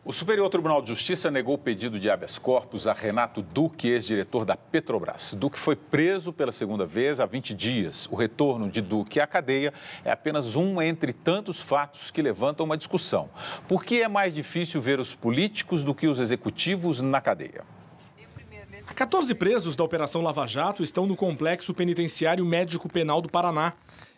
O Superior Tribunal de Justiça negou o pedido de habeas corpus a Renato Duque, ex-diretor da Petrobras. Duque foi preso pela segunda vez há 20 dias. O retorno de Duque à cadeia é apenas um entre tantos fatos que levantam uma discussão. Por que é mais difícil ver os políticos do que os executivos na cadeia? 14 presos da Operação Lava Jato estão no Complexo Penitenciário Médico Penal do Paraná.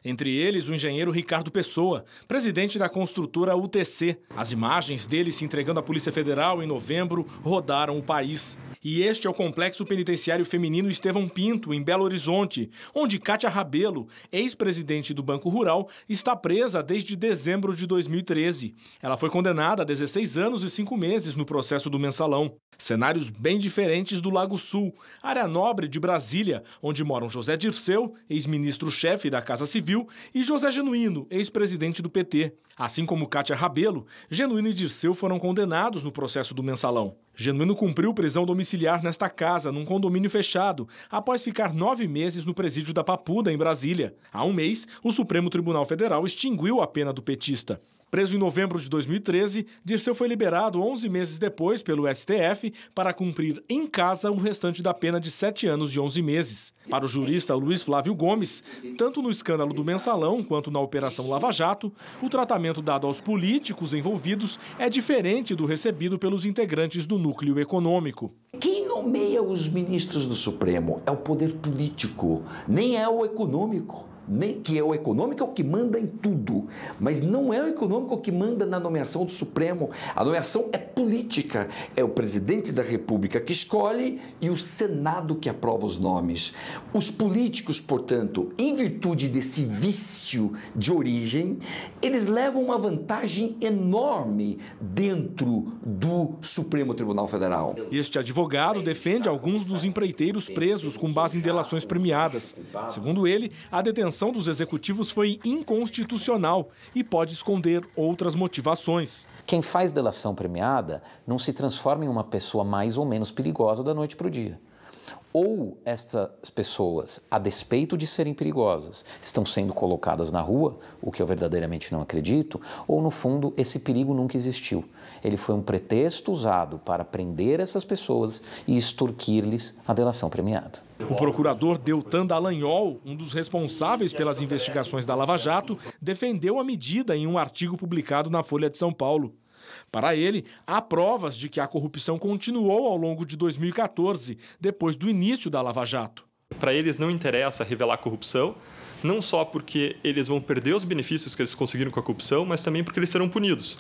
Entre eles, o engenheiro Ricardo Pessoa, presidente da construtora UTC. As imagens dele se entregando à Polícia Federal em novembro rodaram o país. E este é o Complexo Penitenciário Feminino Estevão Pinto, em Belo Horizonte, onde Kátia Rabelo, ex-presidente do Banco Rural, está presa desde dezembro de 2013. Ela foi condenada a 16 anos e 5 meses no processo do Mensalão. Cenários bem diferentes do Lago Sul, área nobre de Brasília, onde moram José Dirceu, ex-ministro-chefe da Casa Civil, e José Genuíno, ex-presidente do PT. Assim como Kátia Rabelo, Genuíno e Dirceu foram condenados no processo do Mensalão. Genuíno cumpriu prisão domiciliar nesta casa, num condomínio fechado, após ficar 9 meses no presídio da Papuda, em Brasília. Há um mês, o Supremo Tribunal Federal extinguiu a pena do petista. Preso em novembro de 2013, Dirceu foi liberado 11 meses depois pelo STF para cumprir em casa o restante da pena de 7 anos e 11 meses. Para o jurista Luiz Flávio Gomes, tanto no escândalo do Mensalão quanto na Operação Lava Jato, o tratamento dado aos políticos envolvidos é diferente do recebido pelos integrantes do núcleo econômico. Quem nomeia os ministros do Supremo é o poder político, nem é o econômico. Nem que é o econômico é o que manda em tudo, mas não é o econômico que manda na nomeação do Supremo. A nomeação é política, é o presidente da República que escolhe e o Senado que aprova os nomes. Os políticos, portanto, em virtude desse vício de origem, eles levam uma vantagem enorme dentro do Supremo Tribunal Federal. Este advogado defende alguns dos empreiteiros presos com base em delações premiadas. Segundo ele, a detenção dos executivos foi inconstitucional e pode esconder outras motivações. Quem faz delação premiada não se transforma em uma pessoa mais ou menos perigosa da noite para o dia. Ou estas pessoas, a despeito de serem perigosas, estão sendo colocadas na rua, o que eu verdadeiramente não acredito, ou no fundo esse perigo nunca existiu. Ele foi um pretexto usado para prender essas pessoas e extorquir-lhes a delação premiada. O procurador Deltan Dallagnol, um dos responsáveis pelas investigações da Lava Jato, defendeu a medida em um artigo publicado na Folha de São Paulo. Para ele, há provas de que a corrupção continuou ao longo de 2014, depois do início da Lava Jato. Para eles não interessa revelar corrupção, não só porque eles vão perder os benefícios que eles conseguiram com a corrupção, mas também porque eles serão punidos.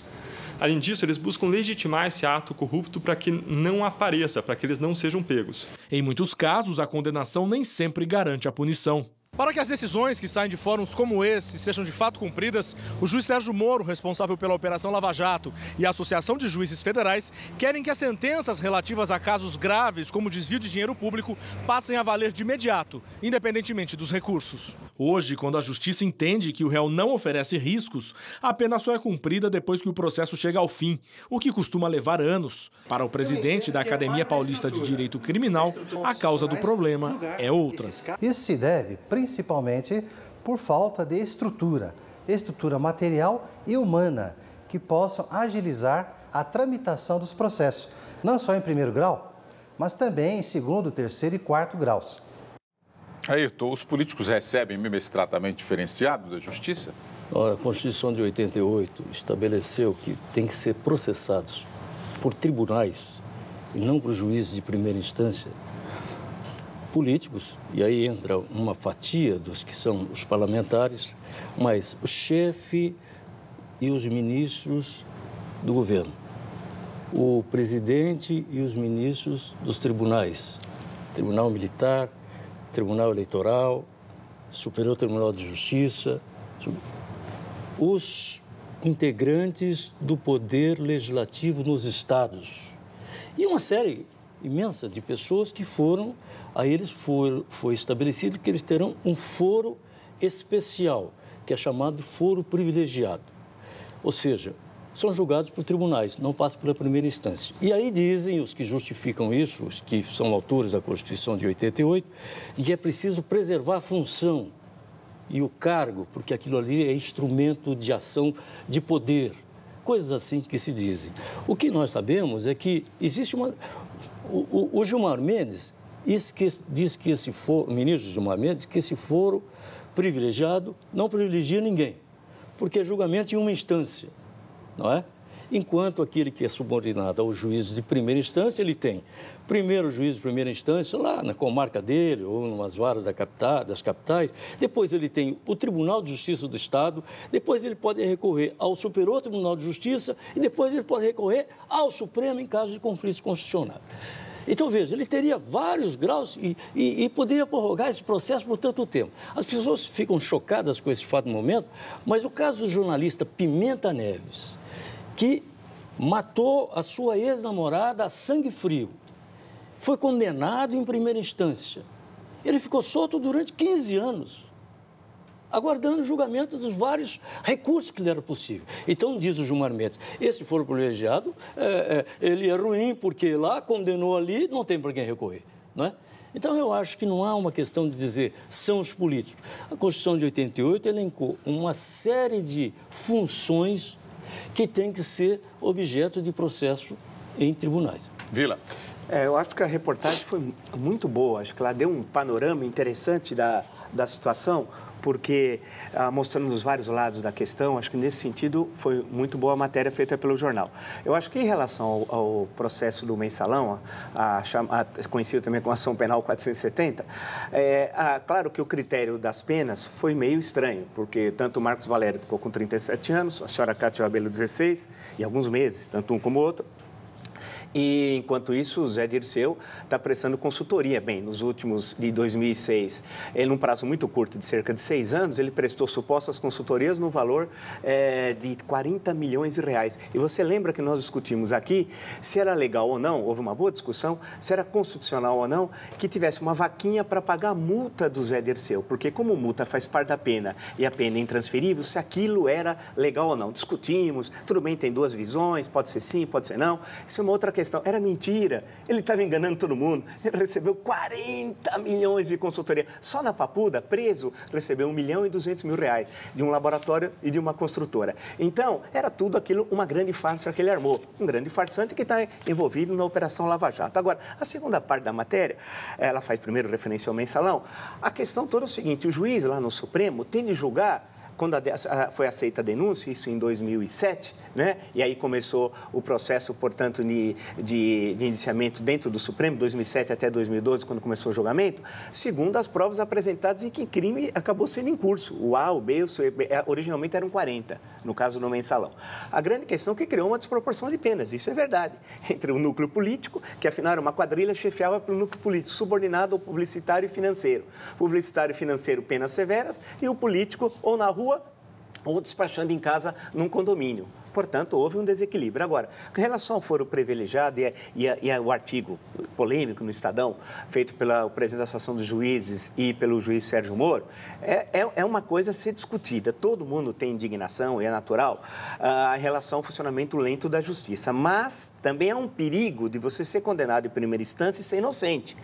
Além disso, eles buscam legitimar esse ato corrupto para que não apareça, para que eles não sejam pegos. Em muitos casos, a condenação nem sempre garante a punição. Para que as decisões que saem de fóruns como esse sejam de fato cumpridas, o juiz Sérgio Moro, responsável pela Operação Lava Jato, e a Associação de Juízes Federais querem que as sentenças relativas a casos graves, como desvio de dinheiro público, passem a valer de imediato, independentemente dos recursos. Hoje, quando a Justiça entende que o réu não oferece riscos, a pena só é cumprida depois que o processo chega ao fim, o que costuma levar anos. Para o presidente da Academia Paulista de Direito Criminal, a causa do problema é outra. Isso se deve principalmente por falta de estrutura material e humana, que possam agilizar a tramitação dos processos, não só em primeiro grau, mas também em segundo, terceiro e quarto graus. Ayrton, os políticos recebem mesmo esse tratamento diferenciado da Justiça? Ora, a Constituição de 88 estabeleceu que tem que ser processados por tribunais e não por juízes de primeira instância, políticos, e aí entra uma fatia dos que são os parlamentares, mas o chefe e os ministros do governo, o presidente e os ministros dos tribunais, Tribunal Militar, Tribunal Eleitoral, Superior Tribunal de Justiça, os integrantes do Poder Legislativo nos estados e uma série imensa de pessoas que foram, a eles foi estabelecido que eles terão um foro especial, que é chamado de foro privilegiado. Ou seja, são julgados por tribunais, não passam pela primeira instância. E aí dizem os que justificam isso, os que são autores da Constituição de 88, que é preciso preservar a função e o cargo, porque aquilo ali é instrumento de ação de poder. coisas assim que se dizem. O que nós sabemos é que existe uma... O Gilmar Mendes diz que o ministro Gilmar Mendes, que esse foro privilegiado não privilegia ninguém, porque é julgamento em uma instância, não é? Enquanto aquele que é subordinado ao juízo de primeira instância, ele tem primeiro o juízo de primeira instância lá na comarca dele ou em umas varas das capitais, depois ele tem o Tribunal de Justiça do Estado, depois ele pode recorrer ao Superior Tribunal de Justiça e depois ele pode recorrer ao Supremo em caso de conflitos constitucionais. Então, veja, ele teria vários graus e poderia prorrogar esse processo por tanto tempo. As pessoas ficam chocadas com esse fato no momento, mas o caso do jornalista Pimenta Neves, que matou a sua ex-namorada a sangue frio, foi condenado em primeira instância. Ele ficou solto durante 15 anos, aguardando o julgamento dos vários recursos que lhe era possível. Então, diz o Gilmar Mendes, esse foro privilegiado, ele é ruim porque lá condenou ali, não tem para quem recorrer, não é? Então, eu acho que não há uma questão de dizer são os políticos. A Constituição de 88 elencou uma série de funções que tem que ser objeto de processo em tribunais. Vila. Eu acho que a reportagem foi muito boa, acho que ela deu um panorama interessante da situação, porque mostrando os vários lados da questão, acho que nesse sentido foi muito boa a matéria feita pelo jornal. Eu acho que em relação ao processo do mensalão, conhecido também como ação penal 470, claro que o critério das penas foi meio estranho, porque tanto o Marcos Valério ficou com 37 anos, a senhora Cátia Rabelo 16, e alguns meses, tanto um como o outro. E, enquanto isso, o Zé Dirceu está prestando consultoria. Bem, nos últimos, de 2006, num prazo muito curto, de cerca de 6 anos, ele prestou supostas consultorias no valor de 40 milhões de reais. E você lembra que nós discutimos aqui se era legal ou não, houve uma boa discussão, se era constitucional ou não, que tivesse uma vaquinha para pagar a multa do Zé Dirceu. Porque como multa faz parte da pena e a pena é intransferível, se aquilo era legal ou não. Discutimos, tudo bem, tem duas visões, pode ser sim, pode ser não. Isso é uma outra questão. Era mentira, ele estava enganando todo mundo, ele recebeu 40 milhões de consultoria. Só na Papuda, preso, recebeu 1.200.000 reais de um laboratório e de uma construtora. Então, era tudo aquilo, uma grande farsa que ele armou, um grande farsante que está envolvido na Operação Lava Jato. Agora, a segunda parte da matéria, ela faz primeiro referência ao mensalão, a questão toda é o seguinte, o juiz lá no Supremo tem de julgar, quando foi aceita a denúncia, isso em 2007, né? E aí começou o processo, portanto, de indiciamento dentro do Supremo, 2007 até 2012, quando começou o julgamento, segundo as provas apresentadas e que crime acabou sendo em curso. O A, o B, o C, originalmente eram 40, no caso do mensalão. A grande questão é que criou uma desproporção de penas, isso é verdade, entre o núcleo político, que afinal era uma quadrilha chefiada pelo núcleo político, subordinado ao publicitário e financeiro. Publicitário e financeiro, penas severas, e o político ou na rua ou despachando em casa num condomínio. Portanto, houve um desequilíbrio. Agora, em relação ao foro privilegiado e o artigo polêmico no Estadão, feito pelo presidente da Associação dos Juízes e pelo juiz Sérgio Moro, é uma coisa a ser discutida. Todo mundo tem indignação, e é natural, em relação ao funcionamento lento da justiça. Mas também há um perigo de você ser condenado em primeira instância e ser inocente.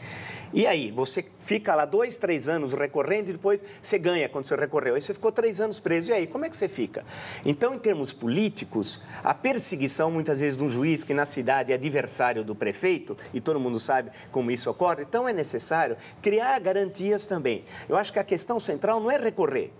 E aí, você fica lá 2, 3 anos recorrendo e depois você ganha quando você recorreu. Aí você ficou 3 anos preso. E aí, como é que você fica? Então, em termos políticos, a perseguição, muitas vezes, de um juiz que na cidade é adversário do prefeito, e todo mundo sabe como isso ocorre, então é necessário criar garantias também. Eu acho que a questão central não é recorrer.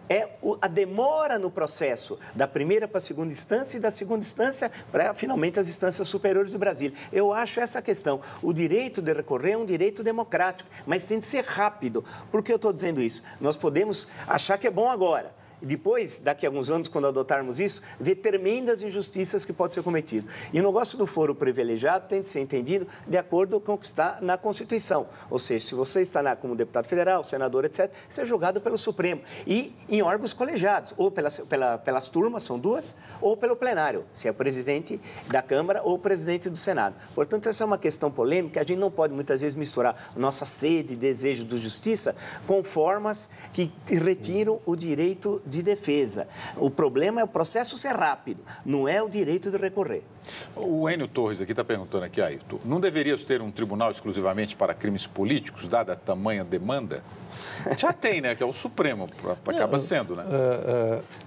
É a demora no processo da primeira para a segunda instância e da segunda instância para, finalmente, as instâncias superiores do Brasil. Eu acho essa questão. O direito de recorrer é um direito democrático, mas tem de ser rápido. Por que eu estou dizendo isso? Nós podemos achar que é bom agora. Depois, daqui a alguns anos, quando adotarmos isso, ver tremendas injustiças que podem ser cometidas. E o negócio do foro privilegiado tem de ser entendido de acordo com o que está na Constituição. Ou seja, se você está lá como deputado federal, senador, etc., você é julgado pelo Supremo. E em órgãos colegiados, ou pelas turmas, são duas, ou pelo plenário, se é o presidente da Câmara ou o presidente do Senado. Portanto, essa é uma questão polêmica, a gente não pode muitas vezes misturar nossa sede e desejo de justiça com formas que retiram o direito de defesa. O problema é o processo ser rápido, não é o direito de recorrer. O Enio Torres aqui está perguntando aqui, Ayrton, não deveríamos ter um tribunal exclusivamente para crimes políticos, dada a tamanha demanda? Já tem, né? Que é o Supremo, acaba sendo, né?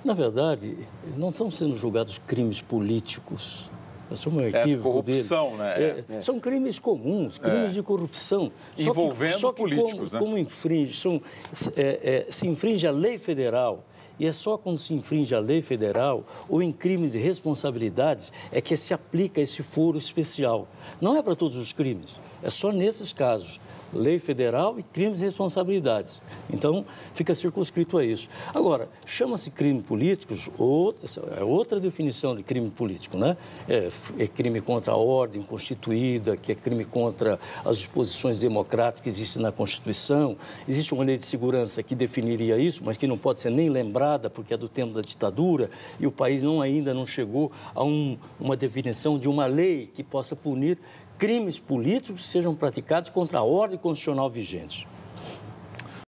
Na verdade, eles não estão sendo julgados crimes políticos. Um equívoco corrupção, dele. né? São crimes comuns, crimes de corrupção. Envolvendo políticos, como se infringe a lei federal. E é só quando se infringe a lei federal ou em crimes de responsabilidades é que se aplica esse foro especial. Não é para todos os crimes, é só nesses casos. Lei federal e crimes de responsabilidades. Então, fica circunscrito a isso. Agora, chama-se crime políticos, é outra definição de crime político, né? É crime contra a ordem constituída, que é crime contra as disposições democráticas que existem na Constituição. Existe uma lei de segurança que definiria isso, mas que não pode ser nem lembrada, porque é do tempo da ditadura, e o país ainda não chegou a uma definição de uma lei que possa punir crimes políticos que sejam praticados contra a ordem constitucional vigente.